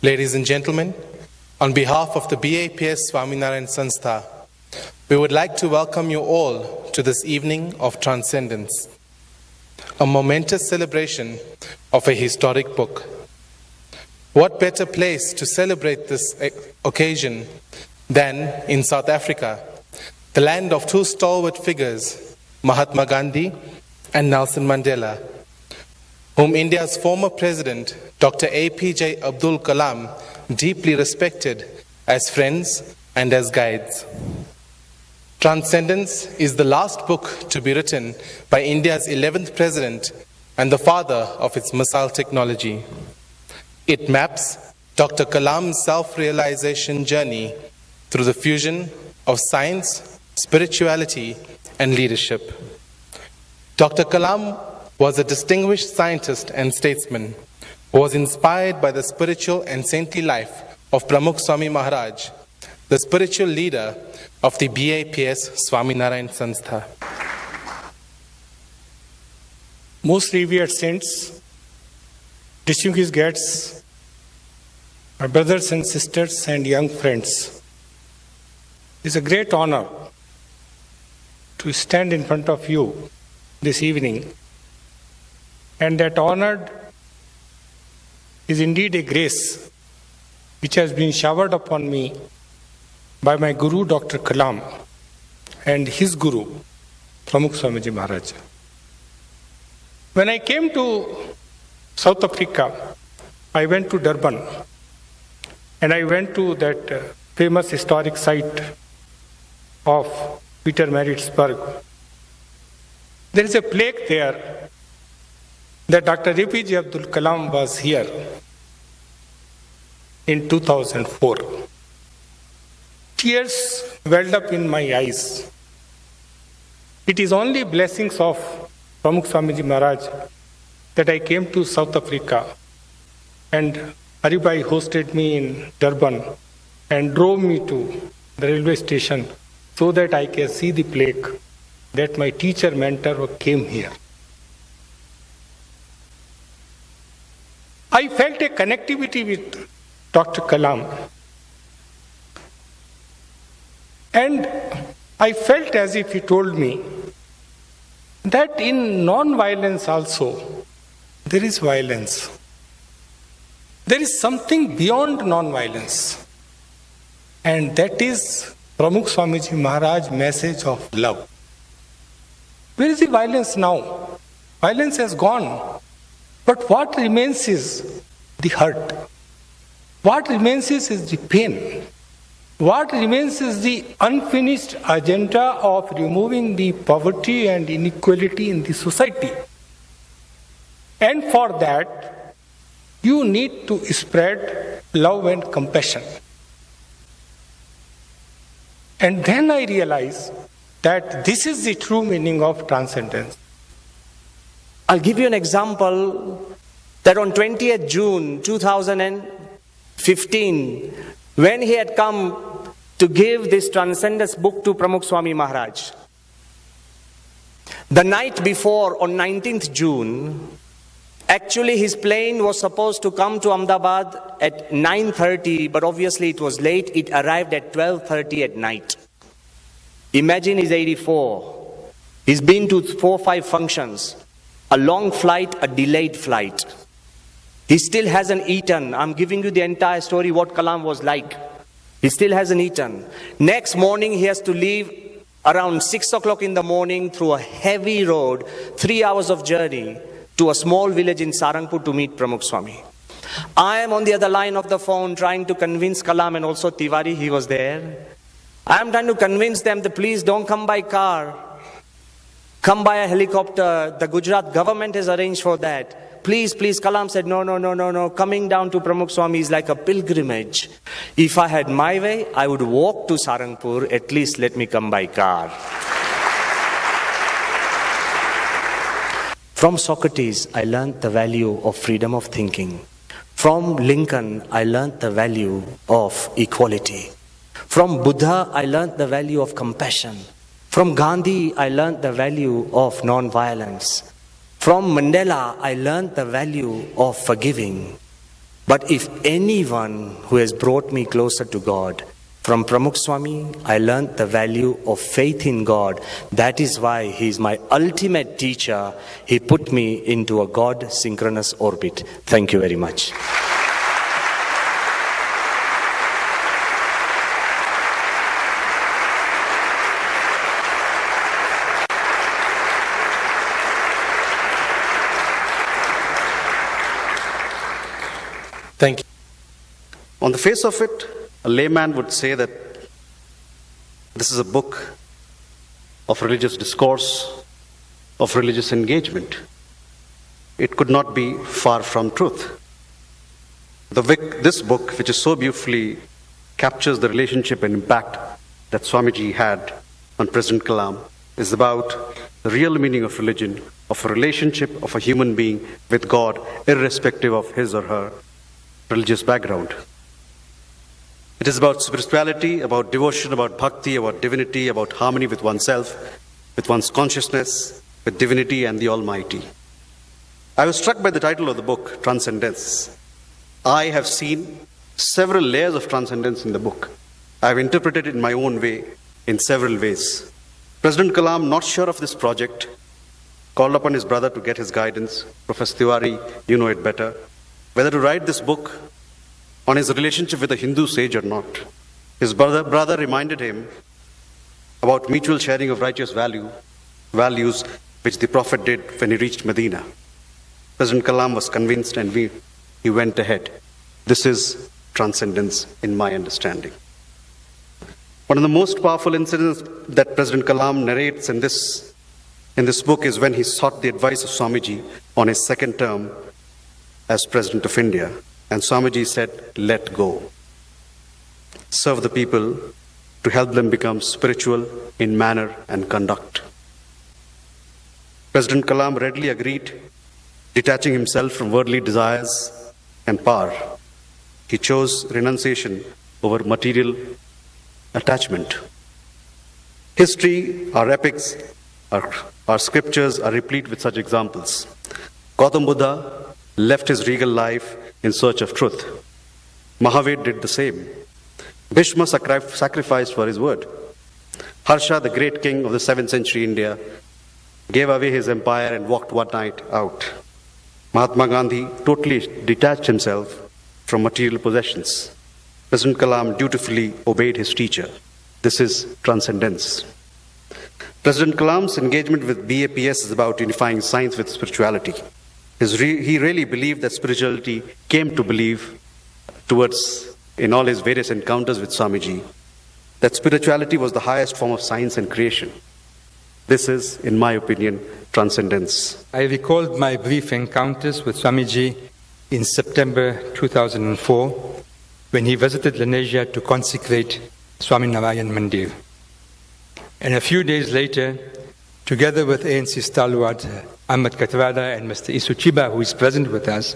Ladies and gentlemen, on behalf of the BAPS Swaminarayan Sanstha, we would like to welcome you all to this evening of Transcendence, a momentous celebration of a historic book. What better place to celebrate this occasion than in South Africa, the land of two stalwart figures, Mahatma Gandhi and Nelson Mandela, whom India's former president, Dr. APJ Abdul Kalam, deeply respected as friends and as guides. Transcendence is the last book to be written by India's 11th president and the father of its missile technology. It maps Dr. Kalam's self-realization journey through the fusion of science, spirituality, and leadership. Dr. Kalam was a distinguished scientist and statesman who was inspired by the spiritual and saintly life of Pramukh Swami Maharaj, the spiritual leader of the BAPS Swaminarayan Sanstha. Most revered saints, distinguished guests, my brothers and sisters and young friends, it is a great honor to stand in front of you this evening. And that honor is indeed a grace which has been showered upon me by my Guru Dr. Kalam and his Guru, Pramukh Swamiji Maharaj. When I came to South Africa, I went to Durban and I went to that famous historic site of Pietermaritzburg. There is a plaque there that Dr. APJ Abdul Kalam was here in 2004. Tears welled up in my eyes. It is only blessings of Pramukh Swamiji Maharaj that I came to South Africa, and Haribai hosted me in Durban and drove me to the railway station so that I can see the plaque that my teacher mentor came here. I felt a connectivity with Dr. Kalam, and I felt as if he told me that in non-violence also there is violence. There is something beyond non-violence, and that is Pramukh Swamiji Maharaj's message of love. Where is the violence now? Violence has gone. But what remains is the hurt. What remains is the pain. What remains is the unfinished agenda of removing the poverty and inequality in the society. And for that, you need to spread love and compassion. And then I realized that this is the true meaning of transcendence. I'll give you an example that on 20th June 2015, when he had come to give this Transcendence book to Pramukh Swami Maharaj, the night before, on 19th June, actually his plane was supposed to come to Ahmedabad at 9:30, but obviously it was late. It arrived at 12:30 at night. Imagine he's 84. He's been to 4 or 5 functions. A long flight, a delayed flight. He still hasn't eaten. I'm giving you the entire story, what Kalam was like. He still hasn't eaten. Next morning, he has to leave around 6 o'clock in the morning through a heavy road, 3 hours of journey to a small village in Sarangpur to meet Pramukh Swami. I am on the other line of the phone trying to convince Kalam and also Tiwari, he was there. I am trying to convince them that please don't come by car. Come by a helicopter. The Gujarat government has arranged for that. Please, please. Kalam said, no. Coming down to Pramukh Swami is like a pilgrimage. If I had my way, I would walk to Sarangpur. At least let me come by car. From Socrates, I learned the value of freedom of thinking. From Lincoln, I learned the value of equality. From Buddha, I learned the value of compassion. From Gandhi, I learned the value of non-violence. From Mandela, I learned the value of forgiving. But if anyone who has brought me closer to God, from Pramukh Swami, I learned the value of faith in God. That is why he is my ultimate teacher. He put me into a God synchronous orbit. Thank you very much. Thank you. On the face of it, a layman would say that this is a book of religious discourse, of religious engagement. It could not be far from truth. This book, which is so beautifully captures the relationship and impact that Swamiji had on President Kalam, is about the real meaning of religion, of a relationship of a human being with God, irrespective of his or her religious background. It is about spirituality, about devotion, about bhakti, about divinity, about harmony with oneself, with one's consciousness, with divinity and the Almighty. I was struck by the title of the book, Transcendence. I have seen several layers of transcendence in the book. I have interpreted it in my own way, in several ways. President Kalam, not sure of this project, called upon his brother to get his guidance. Professor Tiwari, you know it better. Whether to write this book on his relationship with a Hindu sage or not. His brother reminded him about mutual sharing of righteous values which the Prophet did when he reached Medina. President Kalam was convinced and he went ahead. This is transcendence in my understanding. One of the most powerful incidents that President Kalam narrates in this book is when he sought the advice of Swamiji on his second term as President of India. And Swamiji said, let go. Serve the people to help them become spiritual in manner and conduct. President Kalam readily agreed, detaching himself from worldly desires and power. He chose renunciation over material attachment. History, our epics, our scriptures are replete with such examples. Gautam Buddha left his regal life in search of truth. Mahavir did the same. Bhishma sacrificed for his word. Harsha, the great king of the 7th century India, gave away his empire and walked one night out. Mahatma Gandhi totally detached himself from material possessions. President Kalam dutifully obeyed his teacher. This is transcendence. President Kalam's engagement with BAPS is about unifying science with spirituality. He really believed that spirituality came to believe towards, in all his various encounters with Swamiji, that spirituality was the highest form of science and creation. This is, in my opinion, transcendence. I recalled my brief encounters with Swamiji in September 2004 when he visited Lanesia to consecrate Swaminarayan Mandir. And a few days later, together with ANC stalwart Ahmed Katwada and Mr. Isu Chiba, who is present with us,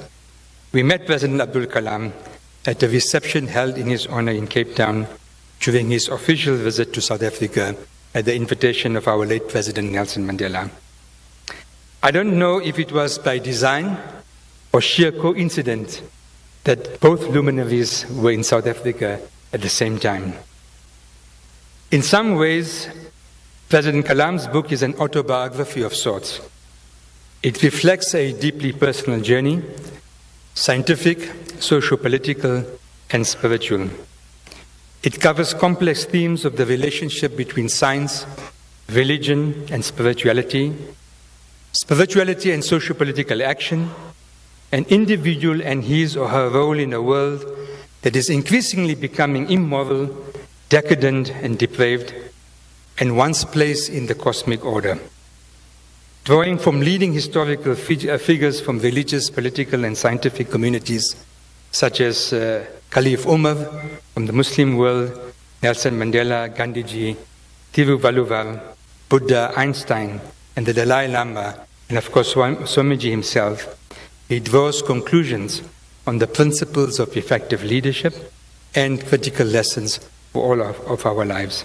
we met President Abdul Kalam at a reception held in his honor in Cape Town during his official visit to South Africa at the invitation of our late President Nelson Mandela. I don't know if it was by design or sheer coincidence that both luminaries were in South Africa at the same time. In some ways, President Kalam's book is an autobiography of sorts. It reflects a deeply personal journey, scientific, socio-political, and spiritual. It covers complex themes of the relationship between science, religion, and spirituality and socio-political action, an individual and his or her role in a world that is increasingly becoming immoral, decadent, and depraved, and one's place in the cosmic order. Drawing from leading historical figures from religious, political, and scientific communities, such as Caliph Umar from the Muslim world, Nelson Mandela, Gandhiji, Thiruvalluvar, Buddha, Einstein, and the Dalai Lama, and of course Swamiji himself, he draws conclusions on the principles of effective leadership and critical lessons for all of our lives.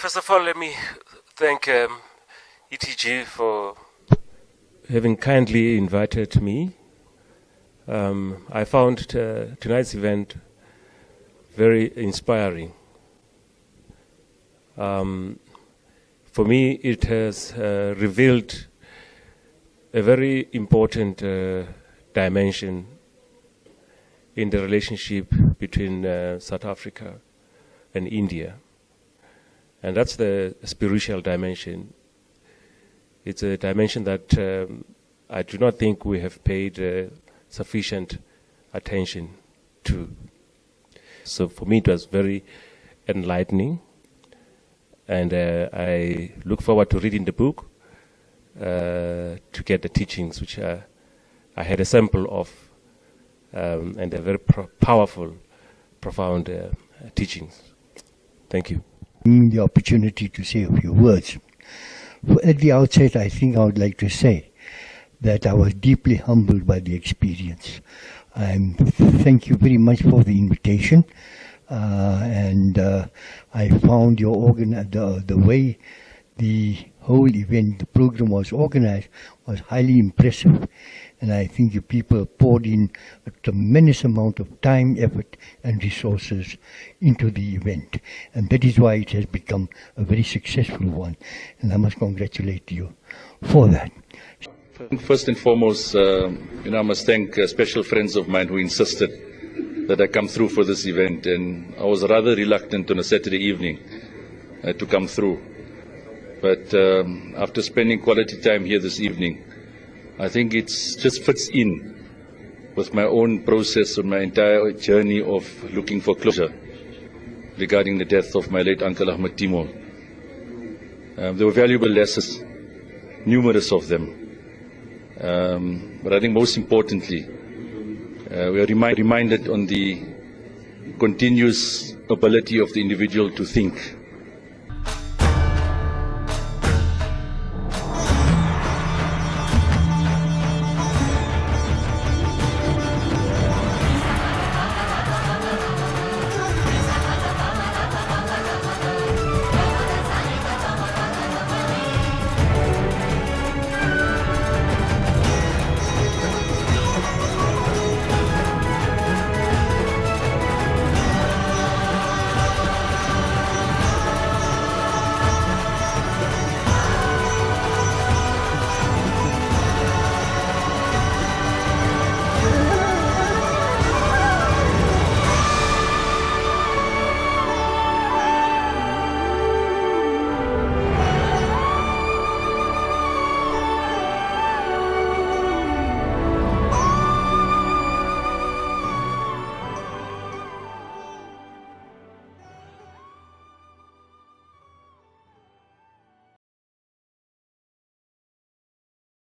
First of all, let me thank ETG for having kindly invited me. I found tonight's event very inspiring. For me, it has revealed a very important dimension in the relationship between South Africa and India. And that's the spiritual dimension. It's a dimension that I do not think we have paid sufficient attention to. So for me, it was very enlightening. And I look forward to reading the book to get the teachings, which I had a sample of, and they're very powerful, profound teachings. Thank you. The opportunity to say a few words. At the outset, I think I would like to say that I was deeply humbled by the experience. Thank you very much for the invitation, and I found your the way the whole event, the program was organized, was highly impressive. And I think you people poured in a tremendous amount of time, effort, and resources into the event. And that is why it has become a very successful one. And I must congratulate you for that. First and foremost, I must thank special friends of mine who insisted that I come through for this event. And I was rather reluctant on a Saturday evening to come through. But after spending quality time here this evening, I think it just fits in with my own process of my entire journey of looking for closure regarding the death of my late Uncle Ahmed Timol. There were valuable lessons, numerous of them. But I think most importantly, we are reminded on the continuous ability of the individual to think